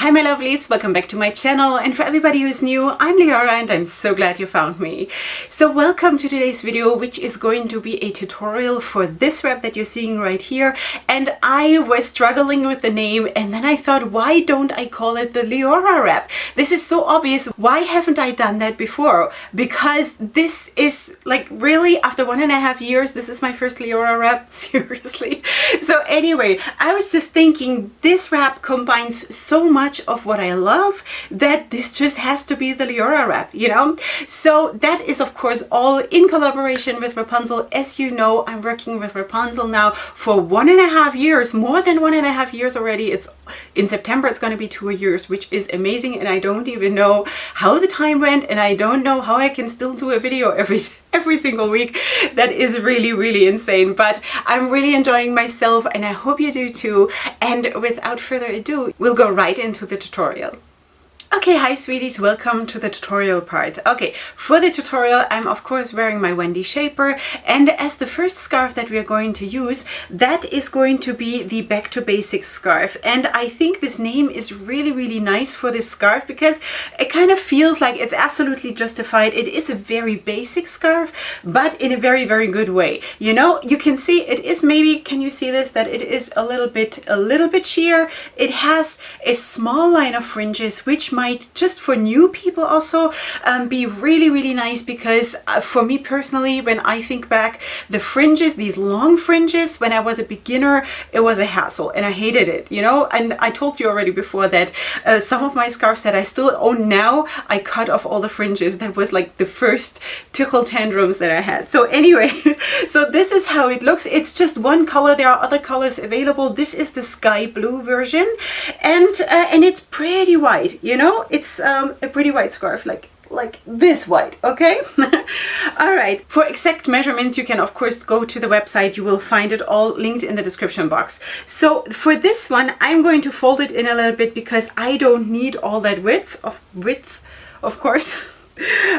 Hi my lovelies, welcome back to my channel, and for everybody who's new, I'm Leorah and I'm so glad you found me. So welcome to today's video, which is going to be a tutorial for this wrap that you're seeing right here. And I was struggling with the name, and then I thought, why don't I call it the Leorah wrap? This is so obvious. Why haven't I done that before? Because this is like really, after 1.5 years, this is my first Leorah wrap, seriously. So anyway, I was just thinking this wrap combines so much of what I love that this just has to be the Leorah wrap, you know? So that is of course all in collaboration with Wrapunzel. As you know, I'm working with Wrapunzel now for 1.5 years, more than 1.5 years already. It's in September, it's going to be 2 years, which is amazing, and I don't even know how the time went, and I don't know how I can still do a video every single week. That is really insane, but I'm really enjoying myself and I hope you do too. And without further ado, we'll go right into the tutorial. Okay, hi sweeties, welcome to the tutorial part. Okay, for the tutorial I'm of course wearing my Wendy shaper, and as the first scarf that we are going to use, that is going to be the Back to Basics scarf. And I think this name is really nice for this scarf because it kind of feels like it's absolutely justified. It is a very basic scarf, but in a very good way. You know, you can see it is, maybe, can you see this, that it is a little bit sheer. It has a small line of fringes, which might just for new people also be really nice, because for me personally, when I think back, the fringes, these long fringes, when I was a beginner, it was a hassle and I hated it, you know. And I told you already before that some of my scarves that I still own now, I cut off all the fringes. That was like the first tickle tantrums that I had. So anyway, so this is how it looks. It's just one color. There are other colors available. This is the sky blue version, and it's pretty white, you know. It's a pretty white scarf, like this white, okay? All right, for exact measurements you can of course go to the website. You will find it all linked in the description box. So for this one I'm going to fold it in a little bit because I don't need all that width, of course.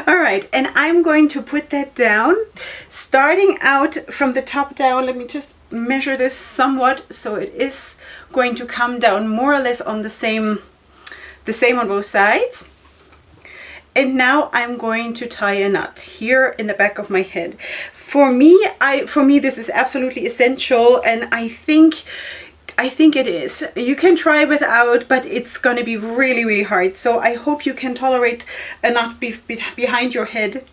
All right, and I'm going to put that down, starting out from the top down. Let me just measure this somewhat. So it is going to come down more or less on the same on both sides. And now I'm going to tie a knot here in the back of my head. For me this is absolutely essential, and I think it is. You can try without, but it's going to be really hard. So I hope you can tolerate a knot behind your head,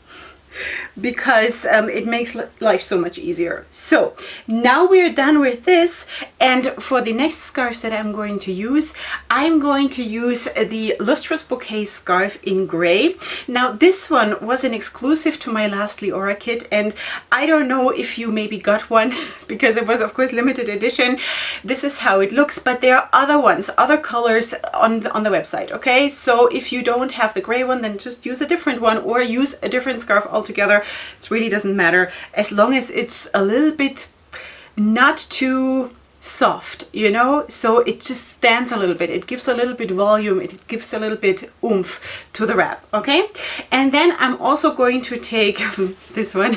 because it makes life so much easier. So now we're done with this, and for the next scarves that I'm going to use, I'm going to use the Lustrous Bouquet scarf in gray. Now this one was an exclusive to my last Leorah kit, and I don't know if you maybe got one because it was of course limited edition. This is how it looks, but there are other ones, other colors on the website, okay? So if you don't have the gray one, then just use a different one or use a different scarf altogether. It really doesn't matter, as long as it's a little bit not too soft, you know, so it just stands a little bit, it gives a little bit volume, it gives a little bit oomph to the wrap, okay? And then I'm also going to take this one,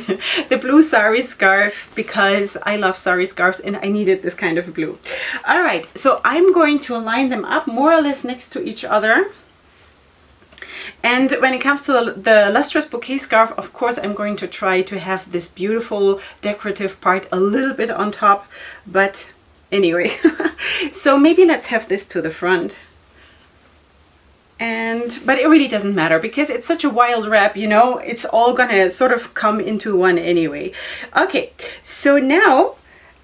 the blue sari scarf, because I love sari scarves and I needed this kind of blue. All right, so I'm going to line them up more or less next to each other. And when it comes to the Lustrous Bouquet scarf, of course I'm going to try to have this beautiful decorative part a little bit on top, but anyway. So maybe let's have this to the front. But it really doesn't matter because it's such a wild wrap, you know, it's all gonna sort of come into one anyway. Okay, so now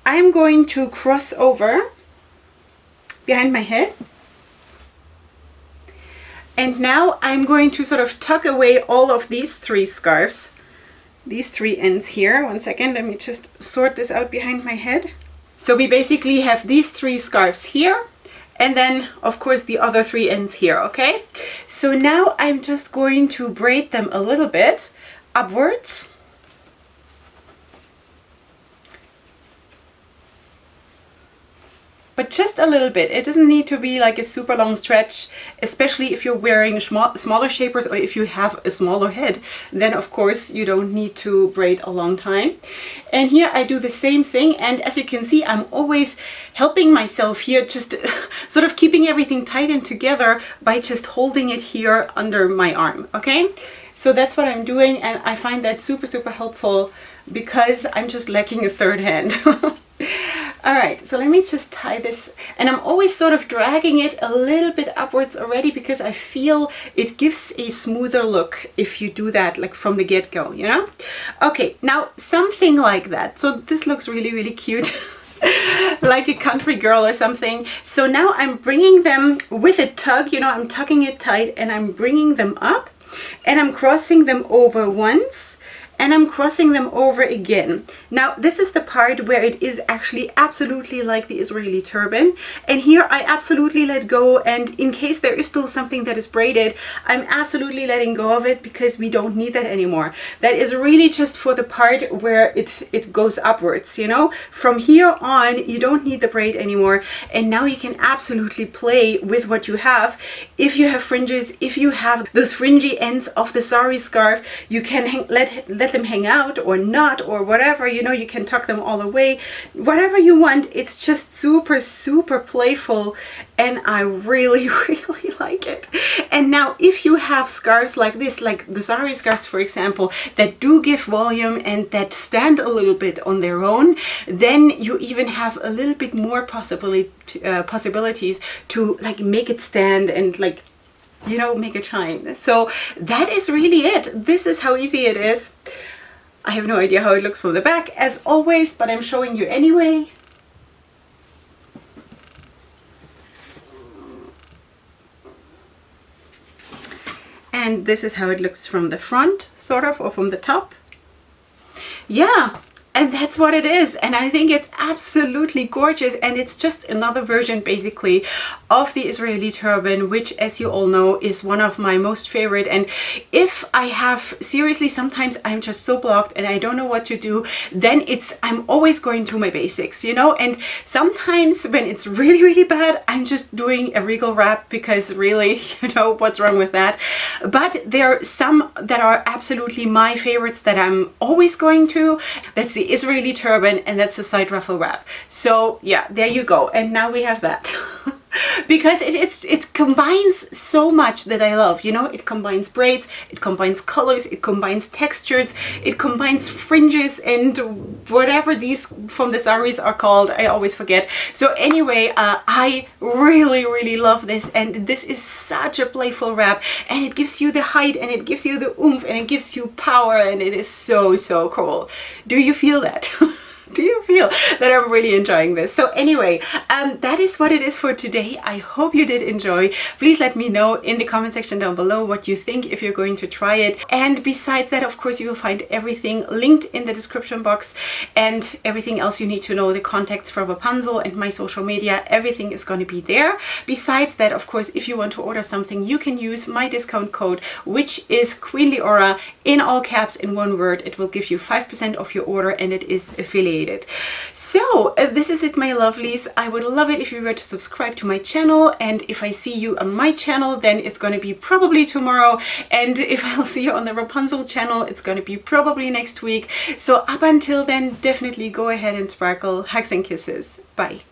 I'm going to cross over behind my head. And now I'm going to sort of tuck away all of these three scarves, these three ends here. One second, let me just sort this out behind my head. So we basically have these three scarves here, and then of course the other three ends here, okay? So now I'm just going to braid them a little bit upwards. but just a little bit. It doesn't need to be like a super long stretch, especially if you're wearing smaller shapers or if you have a smaller head, then of course you don't need to braid a long time. And here I do the same thing, and as you can see, I'm always helping myself here, just sort of keeping everything tight and together by just holding it here under my arm, okay? So that's what I'm doing, and I find that super, super helpful because I'm just lacking a third hand. All right, so let me just tie this, and I'm always sort of dragging it a little bit upwards already because I feel it gives a smoother look if you do that like from the get-go, you know? Okay, now something like that. So this looks really, really cute. Like a country girl or something. So now I'm bringing them with a tug, you know, I'm tugging it tight and I'm bringing them up and I'm crossing them over once and I'm crossing them over again. Now this is the part where it is actually absolutely like the Israeli turban, and here I absolutely let go, and in case there is still something that is braided, I'm absolutely letting go of it because we don't need that anymore. That is really just for the part where it goes upwards, you know. From here on you don't need the braid anymore, and now you can absolutely play with what you have. If you have fringes, if you have those fringy ends of the sari scarf, you can let them hang out or not or whatever, you know, you can tuck them all away, whatever you want. It's just super, super playful, and I really, really like it. And now if you have scarves like this, like the sari scarves for example, that do give volume and that stand a little bit on their own, then you even have a little bit more possibilities to like make it stand and like, you know, make it shine. So that is really it. This is how easy it is. I have no idea how it looks from the back as always, but I'm showing you anyway. And this is how it looks from the front, sort of, or from the top. Yeah. And that's what it is, and I think it's absolutely gorgeous, and it's just another version basically of the Israeli turban, which, as you all know, is one of my most favorite. And if I have, seriously, sometimes I'm just so blocked and I don't know what to do, then I'm always going to my basics, you know. And sometimes when it's really, really bad, I'm just doing a regal wrap because really, you know, what's wrong with that? But there are some that are absolutely my favorites that I'm always going to. That's the Israeli turban, and that's the side ruffle wrap. So yeah, there you go. And now we have that. Because it combines so much that I love, you know. It combines braids, it combines colors, it combines textures, it combines fringes and whatever these from the saris are called, I always forget. So anyway, I really, really love this, and this is such a playful wrap, and it gives you the height and it gives you the oomph and it gives you power, and it is so, so cool. Do you feel that? Do you feel that I'm really enjoying this? So anyway, that is what it is for today. I hope you did enjoy. Please let me know in the comment section down below what you think if you're going to try it. And besides that, of course, you will find everything linked in the description box, and everything else you need to know, the contacts for Wrapunzel and my social media, everything is going to be there. Besides that, of course, if you want to order something, you can use my discount code, which is Queen Leorah, in all caps, in one word. It will give you 5% off your order, and it is affiliated. So this is it, my lovelies. I would love it if you were to subscribe to my channel, and if I see you on my channel, then it's going to be probably tomorrow, and if I'll see you on the Wrapunzel channel, it's going to be probably next week. So up until then, definitely go ahead and sparkle. Hugs and kisses. Bye.